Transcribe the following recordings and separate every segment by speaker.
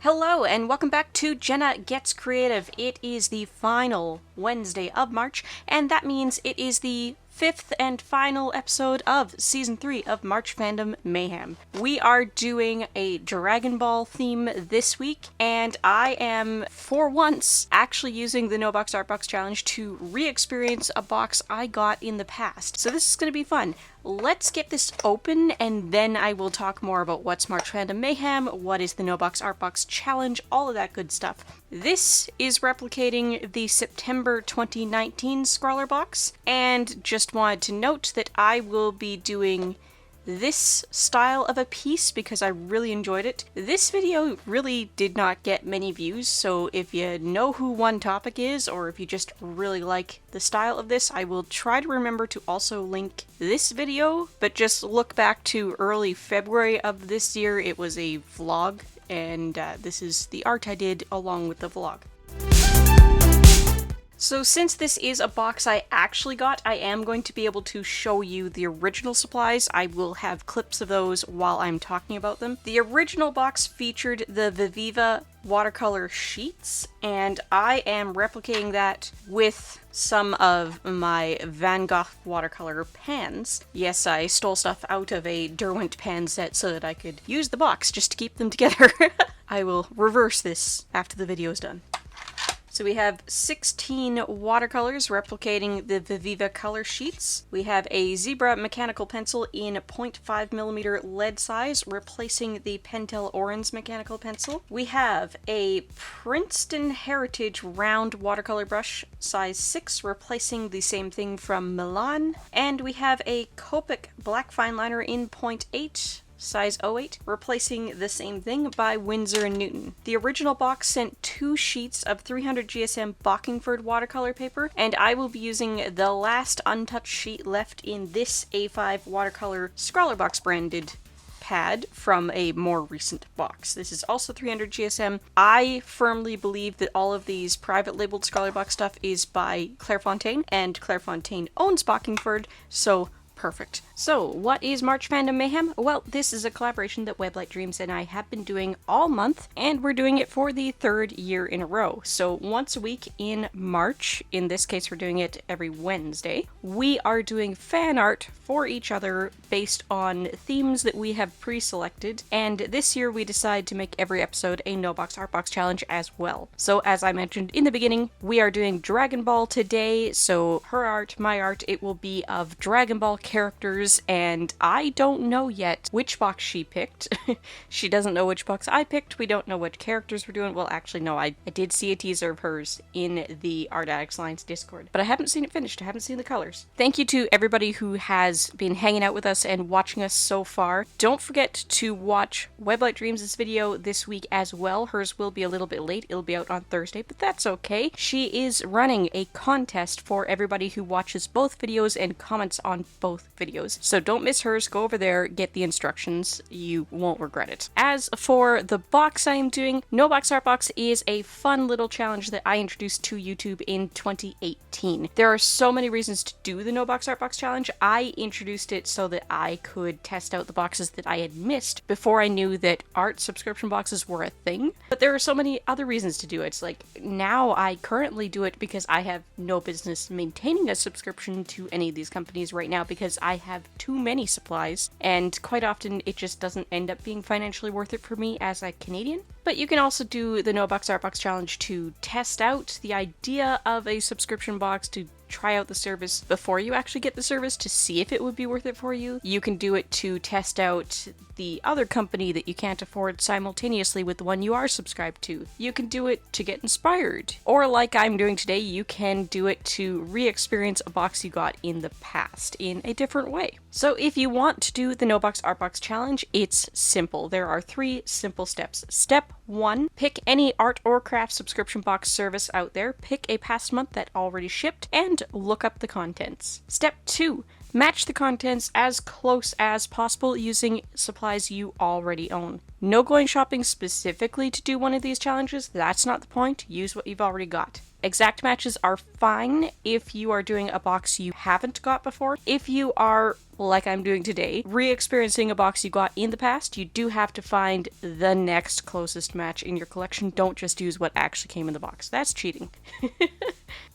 Speaker 1: Hello and welcome back to Jenna Gets Creative. It is the final Wednesday of March, and that means it is the fifth and final episode of Season 3 of March Fandom Mayhem. We are doing a Dragon Ball theme this week, and I am, for once, actually using the NoBoxArtBox challenge to re-experience a box I got in the past. So this is going to be fun. Let's get this open, and then I will talk more about what's March Fandom Mayhem, what is the NoBoxArtBox challenge, all of that good stuff. This is replicating the September 2019 ScrawlrBox, and just wanted to note that I will be doing this style of a piece because I really enjoyed it. This video really did not get many views, so if you know who One Topic is, or if you just really like the style of this, I will try to remember to also link this video, but just look back to early February of this year. It was a vlog, and this is the art I did along with the vlog. So since this is a box I actually got, I am going to be able to show you the original supplies. I will have clips of those while I'm talking about them. The original box featured the Viviva Watercolor Sheets, and I am replicating that with some of my Van Gogh watercolor pans. Yes, I stole stuff out of a Derwent pan set so that I could use the box just to keep them together. I will reverse this after the video is done. So we have 16 watercolors replicating the Viviva Colorsheets. We have a Zebra mechanical pencil in 0.5mm lead size, replacing the Pentel Orange mechanical pencil. We have a Princeton Heritage round watercolor brush, size 6, replacing the same thing from Milan. And we have a Copic black fine liner in 0.8. size 08, replacing the same thing by Winsor & Newton. The original box sent 2 sheets of 300 GSM Bockingford watercolor paper, and I will be using the last untouched sheet left in this A5 watercolor ScrawlrBox branded pad from a more recent box. This is also 300 GSM. I firmly believe that all of these private labeled ScrawlrBox stuff is by Clairefontaine, and Clairefontaine owns Bockingford, so perfect. So, what is March Fandom Mayhem? Well, this is a collaboration that Weblight Dreams and I have been doing all month, and we're doing it for the 3rd year in a row. So, once a week in March, in this case we're doing it every Wednesday, we are doing fan art for each other based on themes that we have pre-selected, and this year we decided to make every episode a NoBoxArtBox challenge as well. So, as I mentioned in the beginning, we are doing Dragon Ball today, so her art, my art, it will be of Dragon Ball characters, and I don't know yet which box she picked. She doesn't know which box I picked. We don't know what characters we're doing. Well, actually, no, I did see a teaser of hers in the Art Addicts Alliance Discord, but I haven't seen it finished. I haven't seen the colors. Thank you to everybody who has been hanging out with us and watching us so far. Don't forget to watch Weblight Dreams' video this week as well. Hers will be a little bit late. It'll be out on Thursday, but that's okay. She is running a contest for everybody who watches both videos and comments on both videos. So don't miss hers. Go over there, get the instructions. You won't regret it. As for the box I am doing, NoBoxArtBox is a fun little challenge that I introduced to YouTube in 2018. There are so many reasons to do the NoBoxArtBox challenge. I introduced it so that I could test out the boxes that I had missed before I knew that art subscription boxes were a thing. But there are so many other reasons to do it. It's like, now I currently do it because I have no business maintaining a subscription to any of these companies right now because I have too many supplies, and quite often it just doesn't end up being financially worth it for me as a Canadian. But you can also do the NoBoxArtBox challenge to test out the idea of a subscription box, to try out the service before you actually get the service to see if it would be worth it for you. You can do it to test out the other company that you can't afford simultaneously with the one you are subscribed to. You can do it to get inspired. Or like I'm doing today, you can do it to re-experience a box you got in the past in a different way. So if you want to do the NoBoxArtBox challenge, it's simple. There are 3 simple steps. Step 1, pick any art or craft subscription box service out there, pick a past month that already shipped, and look up the contents. Step 2, match the contents as close as possible using supplies you already own. No going shopping specifically to do one of these challenges, that's not the point. Use what you've already got. Exact matches are fine if you are doing a box you haven't got before. If you are like I'm doing today, re-experiencing a box you got in the past, you do have to find the next closest match in your collection. Don't just use what actually came in the box. That's cheating.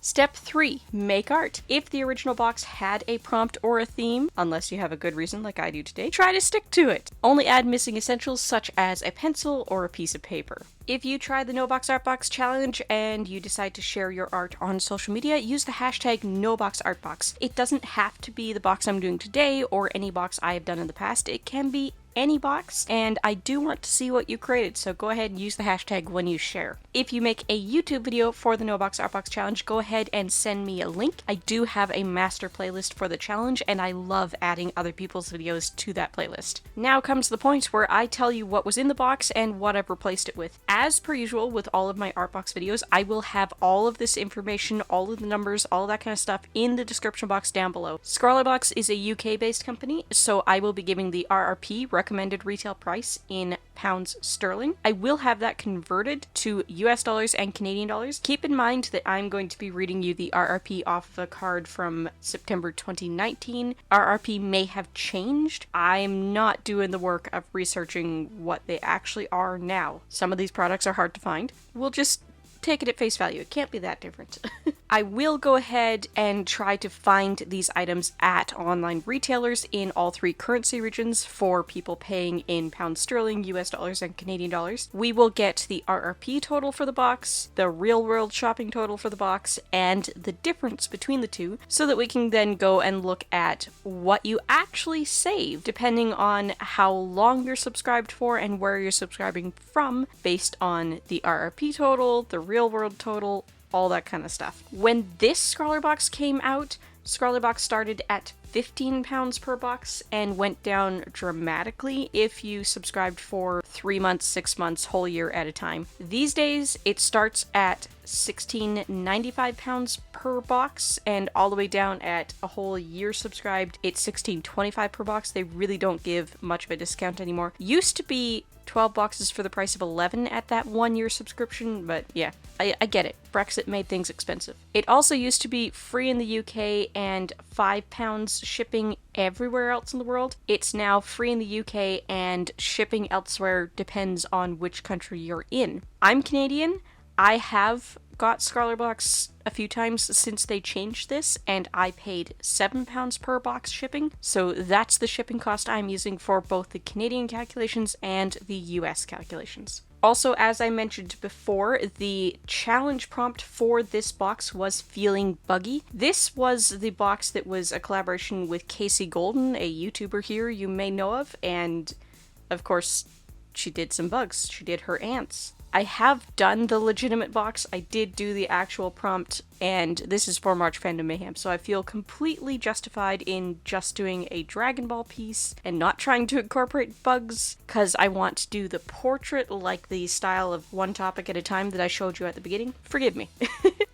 Speaker 1: Step 3. Make art. If the original box had a prompt or a theme, unless you have a good reason like I do today, try to stick to it. Only add missing essentials such as a pencil or a piece of paper. If you try the NoBoxArtBox challenge and you decide to share your art on social media, use the hashtag NoBoxArtBox. It doesn't have to be the box I'm doing today or any box I have done in the past. It can be any box, and I do want to see what you created, so go ahead and use the hashtag when you share. If you make a YouTube video for the NoBoxArtBox challenge, go ahead and send me a link. I do have a master playlist for the challenge, and I love adding other people's videos to that playlist. Now comes the point where I tell you what was in the box and what I've replaced it with. As per usual with all of my Artbox videos, I will have all of this information, all of the numbers, all of that kind of stuff in the description box down below. ScrawlrBox is a UK-based company, so I will be giving the RRP, recommended retail price, in pounds sterling. I will have that converted to US dollars and Canadian dollars. Keep in mind that I'm going to be reading you the RRP off of a card from September 2019. RRP may have changed. I'm not doing the work of researching what they actually are now. Some of these products are hard to find. We'll just take it at face value. It can't be that different. I will go ahead and try to find these items at online retailers in all 3 currency regions for people paying in pounds sterling, US dollars, and Canadian dollars. We will get the RRP total for the box, the real world shopping total for the box, and the difference between the two, so that we can then go and look at what you actually saved depending on how long you're subscribed for and where you're subscribing from, based on the RRP total, the real world total, all that kind of stuff. When this ScrawlrBox came out, ScrawlrBox started at £15 per box and went down dramatically if you subscribed for 3 months, 6 months, whole year at a time. These days, it starts at £16.95 per box, and all the way down at a whole year subscribed, it's £16.25 per box. They really don't give much of a discount anymore. Used to be 12 boxes for the price of 11 at that 1 year subscription, but yeah, I get it. Brexit made things expensive. It also used to be free in the UK and £5 shipping everywhere else in the world. It's now free in the UK and shipping elsewhere depends on which country you're in. I'm Canadian. I have got ScrawlrBox a few times since they changed this, and I paid £7 per box shipping, so that's the shipping cost I'm using for both the Canadian calculations and the US calculations. Also, as I mentioned before, the challenge prompt for this box was Feeling Buggy. This was the box that was a collaboration with Casey Golden, a YouTuber here you may know of, and of course, she did some bugs. She did her ants. I have done the legitimate box. I did do the actual prompt, and this is for March Fandom Mayhem, so I feel completely justified in just doing a Dragon Ball piece and not trying to incorporate bugs, because I want to do the portrait like the style of one topic at a time that I showed you at the beginning. Forgive me.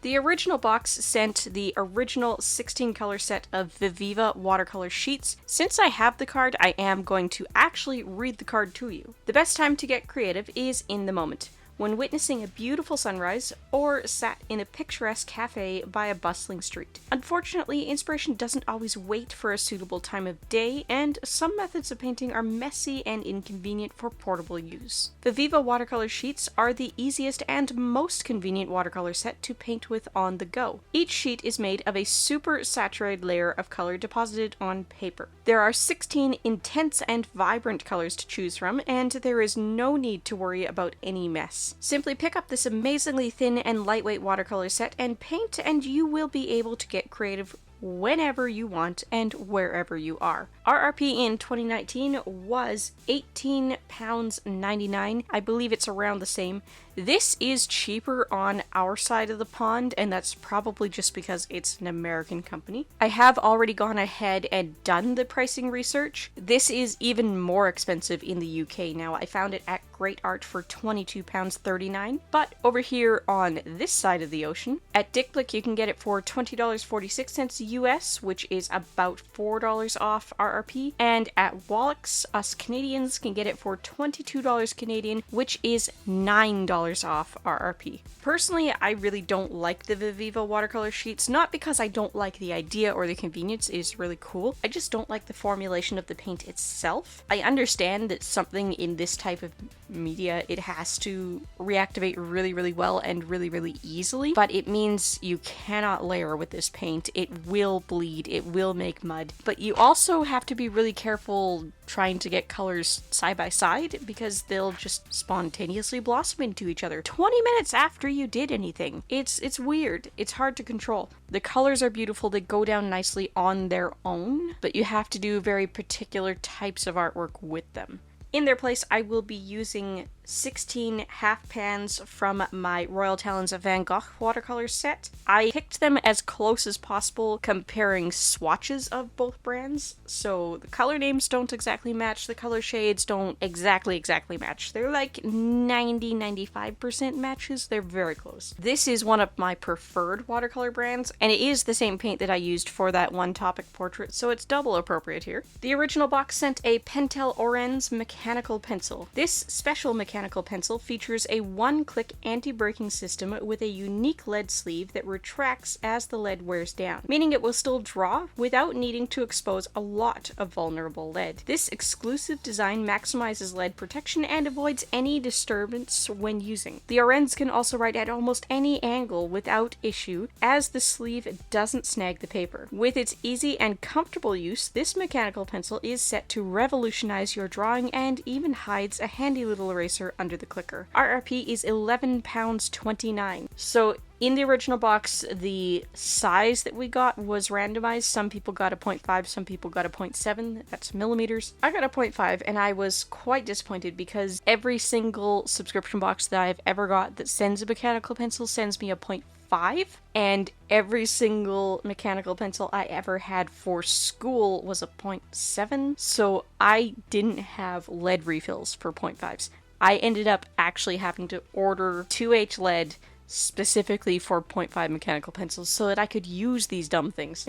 Speaker 1: The original box sent the original 16 color set of Viviva Watercolor Sheets. Since I have the card, I am going to actually read the card to you. The best time to get creative is in the moment, when witnessing a beautiful sunrise or sat in a picturesque cafe by a bustling street. Unfortunately, inspiration doesn't always wait for a suitable time of day, and some methods of painting are messy and inconvenient for portable use. The Viviva Watercolor Sheets are the easiest and most convenient watercolor set to paint with on the go. Each sheet is made of a super saturated layer of color deposited on paper. There are 16 intense and vibrant colors to choose from, and there is no need to worry about any mess. Simply pick up this amazingly thin and lightweight watercolor set and paint, and you will be able to get creative whenever you want and wherever you are. RRP in 2019 was £18.99. I believe it's around the same. This is cheaper on our side of the pond, and that's probably just because it's an American company. I have already gone ahead and done the pricing research. This is even more expensive in the UK now. I found it at Great Art for £22.39, but over here on this side of the ocean, at DickBlick you can get it for $20.46 US, which is about $4 off RRP, and at Wallach's, us Canadians can get it for $22 Canadian, which is $9 off RRP. Personally, I really don't like the Viviva watercolor sheets, not because I don't like the idea or the convenience, it is really cool. I just don't like the formulation of the paint itself. I understand that something in this type of media, it has to reactivate really, really well and really, really easily, but it means you cannot layer with this paint. It will bleed, it will make mud, but you also have to be really careful trying to get colors side by side because they'll just spontaneously blossom into each other 20 minutes after you did anything. It's weird. It's hard to control. The colors are beautiful, they go down nicely on their own, but you have to do very particular types of artwork with them. In their place, I will be using 16 half pans from my Royal Talons of Van Gogh watercolor set. I picked them as close as possible, comparing swatches of both brands, so the color names don't exactly match, the color shades don't exactly match. They're like 90-95% matches, they're very close. This is one of my preferred watercolor brands, and it is the same paint that I used for that one topic portrait, so it's double appropriate here. The original box sent a Pentel Orenz mechanical pencil. This special mechanical pencil features a one-click anti-breaking system with a unique lead sleeve that retracts as the lead wears down, meaning it will still draw without needing to expose a lot of vulnerable lead. This exclusive design maximizes lead protection and avoids any disturbance when using. The Orenz can also write at almost any angle without issue, as the sleeve doesn't snag the paper. With its easy and comfortable use, this mechanical pencil is set to revolutionize your drawing and even hides a handy little eraser under the clicker. RRP is £11.29. So in the original box, the size that we got was randomized. Some people got a 0.5, some people got a 0.7, that's millimeters. I got a 0.5 and I was quite disappointed because every single subscription box that I've ever got that sends a mechanical pencil sends me a 0.5, and every single mechanical pencil I ever had for school was a 0.7, so I didn't have lead refills for 0.5s. I ended up actually having to order 2H lead specifically for 0.5 mechanical pencils so that I could use these dumb things.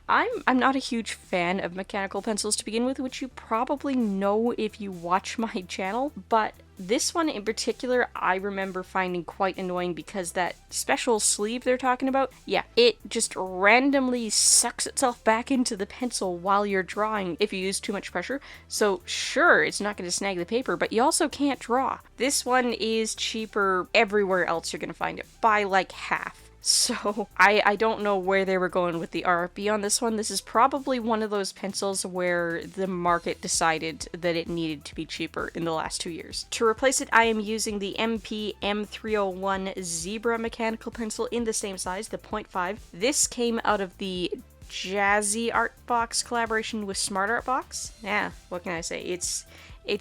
Speaker 1: I'm not a huge fan of mechanical pencils to begin with, which you probably know if you watch my channel, but this one in particular I remember finding quite annoying because that special sleeve they're talking about, yeah, it just randomly sucks itself back into the pencil while you're drawing if you use too much pressure. So sure, it's not going to snag the paper, but you also can't draw. This one is cheaper everywhere else you're going to find it, by like half. So I don't know where they were going with the RRP on this one. This is probably one of those pencils where the market decided that it needed to be cheaper in the last 2 years. To replace it, I am using the MP M301 Zebra mechanical pencil in the same size, the 0.5. This came out of the Jazzy Art Box collaboration with ScrawlrBox. Yeah, what can I say? It's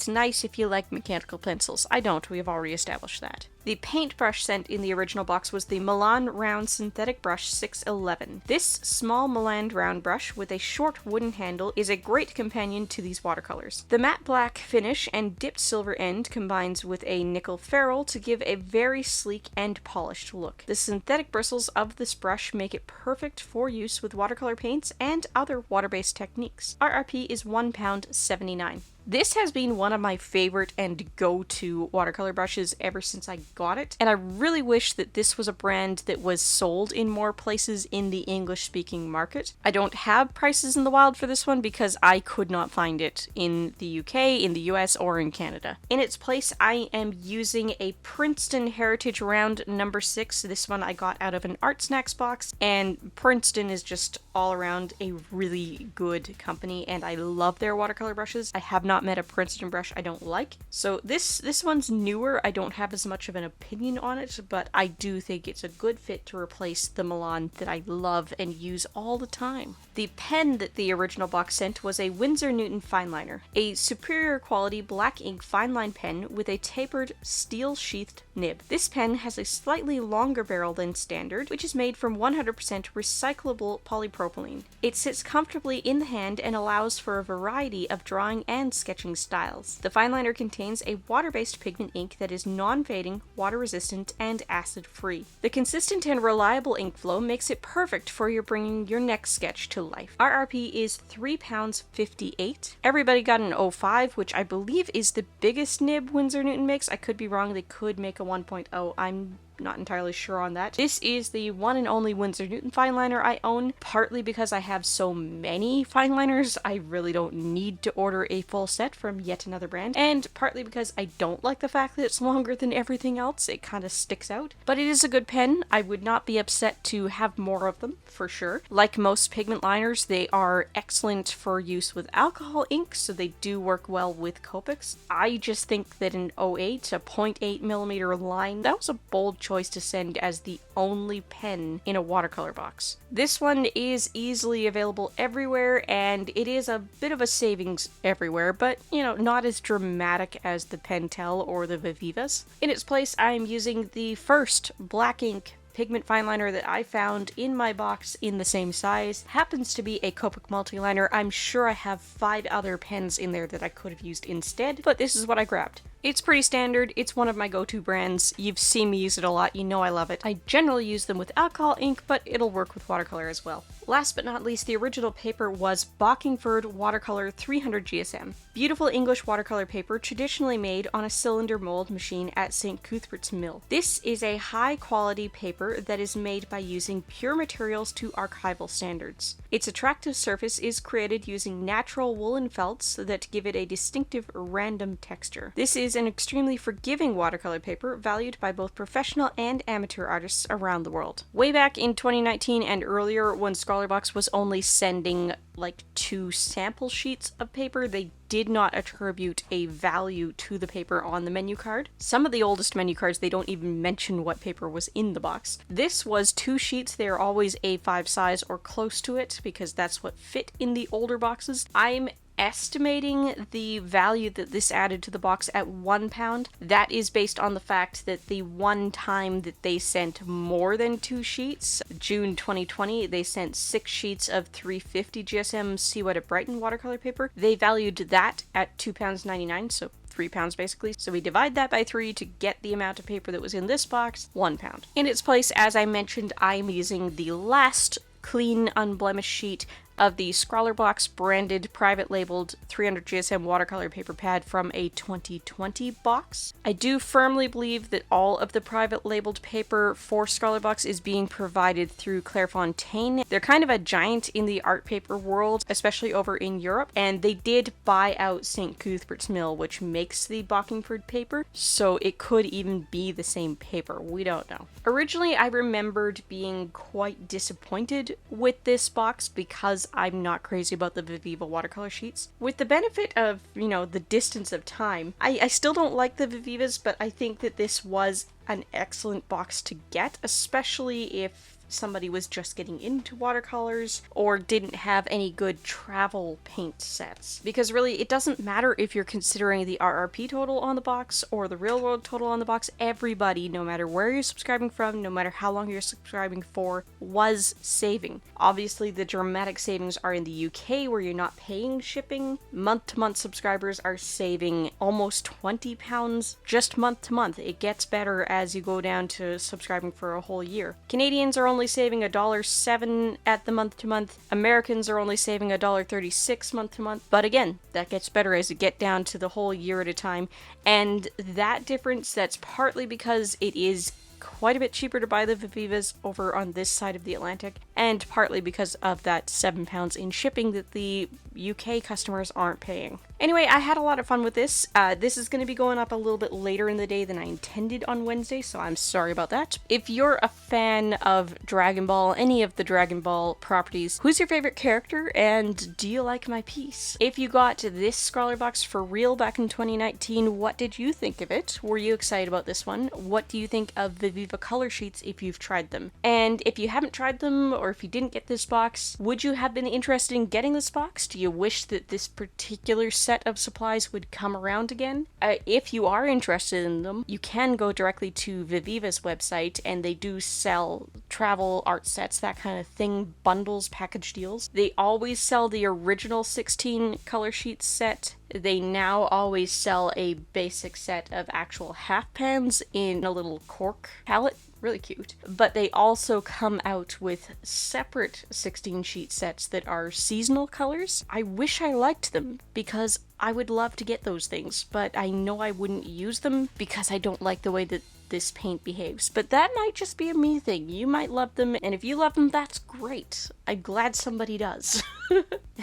Speaker 1: nice if you like mechanical pencils. I don't, we have already established that. The paintbrush sent in the original box was the Milan Round Synthetic Brush 611. This small Milan round brush with a short wooden handle is a great companion to these watercolors. The matte black finish and dipped silver end combines with a nickel ferrule to give a very sleek and polished look. The synthetic bristles of this brush make it perfect for use with watercolor paints and other water-based techniques. RRP is £1.79. This has been one of my favorite and go-to watercolor brushes ever since I got it, and I really wish that this was a brand that was sold in more places in the English-speaking market. I don't have prices in the wild for this one because I could not find it in the UK, in the US, or in Canada. In its place, I am using a Princeton Heritage Round number 6. This one I got out of an Art Snacks box, and Princeton is just all around a really good company, and I love their watercolor brushes. I have not met a Princeton brush I don't like. So this one's newer. I don't have as much of an opinion on it, but I do think it's a good fit to replace the Milan that I love and use all the time. The pen that the original box sent was a Winsor Newton fineliner, a superior quality black ink fine line pen with a tapered steel sheathed nib. This pen has a slightly longer barrel than standard, which is made from 100% recyclable polypropylene. It sits comfortably in the hand and allows for a variety of drawing and sketching styles. The fine liner contains a water-based pigment ink that is non-fading, water-resistant, and acid-free. The consistent and reliable ink flow makes it perfect for bringing your next sketch to life. RRP is £3.58. Everybody got an 05, which I believe is the biggest nib Winsor Newton makes. I could be wrong, they could make a 1.0. I'm not entirely sure on that. This is the one and only Winsor Newton fine liner I own, partly because I have so many fine liners I really don't need to order a full set from yet another brand, and partly because I don't like the fact that it's longer than everything else. It kind of sticks out. But it is a good pen. I would not be upset to have more of them, for sure. Like most pigment liners, they are excellent for use with alcohol ink, so they do work well with Copics. I just think that an 08, a 0.8mm line, that was a bold choice to send as the only pen in a watercolor box. This one is easily available everywhere, and it is a bit of a savings everywhere, but you know, not as dramatic as the Pentel or the Vivivas. In its place, I am using the first black ink pigment fine liner that I found in my box in the same size. Happens to be a Copic multiliner. I'm sure I have 5 other pens in there that I could have used instead, but this is what I grabbed. It's pretty standard, it's one of my go-to brands, you've seen me use it a lot, you know I love it. I generally use them with alcohol ink, but it'll work with watercolor as well. Last but not least, the original paper was Bockingford Watercolor 300 GSM. Beautiful English watercolor paper traditionally made on a cylinder mold machine at St. Cuthbert's Mill. This is a high-quality paper that is made by using pure materials to archival standards. Its attractive surface is created using natural woolen felts that give it a distinctive random texture. This is an extremely forgiving watercolor paper valued by both professional and amateur artists around the world. Way back in 2019 and earlier, when ScrawlrBox was only sending like 2 sample sheets of paper, they did not attribute a value to the paper on the menu card. Some of the oldest menu cards, they don't even mention what paper was in the box. This was 2 sheets. They are always A5 size or close to it because that's what fit in the older boxes. I'm estimating the value that this added to the box at £1. That is based on the fact that the one time that they sent more than 2 sheets, June 2020, they sent 6 sheets of 350 GSM See What at Brighton watercolor paper. They valued that at £2.99, so £3 basically. So we divide that by 3 to get the amount of paper that was in this box, £1. In its place, as I mentioned, I'm using the last clean, unblemished sheet of the ScrawlrBox branded, private labeled 300 GSM watercolor paper pad from a 2020 box. I do firmly believe that all of the private labeled paper for ScrawlrBox is being provided through Clairefontaine. They're kind of a giant in the art paper world, especially over in Europe, and they did buy out St. Cuthbert's Mill, which makes the Bockingford paper, so it could even be the same paper. We don't know. Originally, I remembered being quite disappointed with this box because I'm not crazy about the Viviva watercolor sheets. With the benefit of, you know, the distance of time, I still don't like the Vivivas, but I think that this was an excellent box to get, especially if somebody was just getting into watercolors or didn't have any good travel paint sets. Because really, it doesn't matter if you're considering the RRP total on the box or the real world total on the box. Everybody, no matter where you're subscribing from, no matter how long you're subscribing for, was saving. Obviously, the dramatic savings are in the UK where you're not paying shipping. Month-to-month subscribers are saving almost £20 just month to month. It gets better as you go down to subscribing for a whole year. Canadians are only saving $1.07 at the month to month. Americans are only saving $1.36 month to month. But again, that gets better as you get down to the whole year at a time. And that difference, that's partly because it is quite a bit cheaper to buy the Vivivas over on this side of the Atlantic, and partly because of that £7 in shipping that the UK customers aren't paying. Anyway, I had a lot of fun with this. This is going to be going up a little bit later in the day than I intended on Wednesday, so I'm sorry about that. If you're a fan of Dragon Ball, any of the Dragon Ball properties, who's your favorite character, and do you like my piece? If you got this ScrawlrBox for real back in 2019, what did you think of it? Were you excited about this one? What do you think of Viviva Colorsheets if you've tried them? And if you haven't tried them, or if you didn't get this box, would you have been interested in getting this box? Do you wish that this particular set of supplies would come around again? If you are interested in them, you can go directly to Viviva's website, and they do sell travel art sets, that kind of thing, bundles, package deals. They always sell the original 16 color sheet set They now always sell a basic set of actual half pans in a little cork palette. Really cute. But they also come out with separate 16 sheet sets that are seasonal colors. I wish I liked them because I would love to get those things, but I know I wouldn't use them because I don't like the way that this paint behaves. But that might just be a me thing. You might love them, and if you love them, that's great. I'm glad somebody does.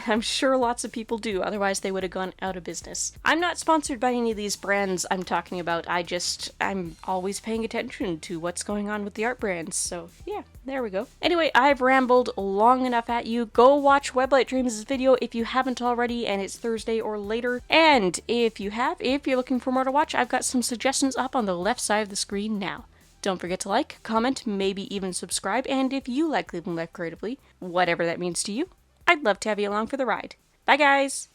Speaker 1: I'm sure lots of people do, otherwise they would have gone out of business. I'm not sponsored by any of these brands I'm talking about. I'm always paying attention to what's going on with the art brands, so yeah, there we go. Anyway, I've rambled long enough at you. Go watch Weblight Dreams' video if you haven't already, and it's Thursday or later. And if you're looking for more to watch, I've got some suggestions up on the left side of the screen now. Don't forget to like, comment, maybe even subscribe, and if you like living life creatively, whatever that means to you, I'd love to have you along for the ride. Bye guys!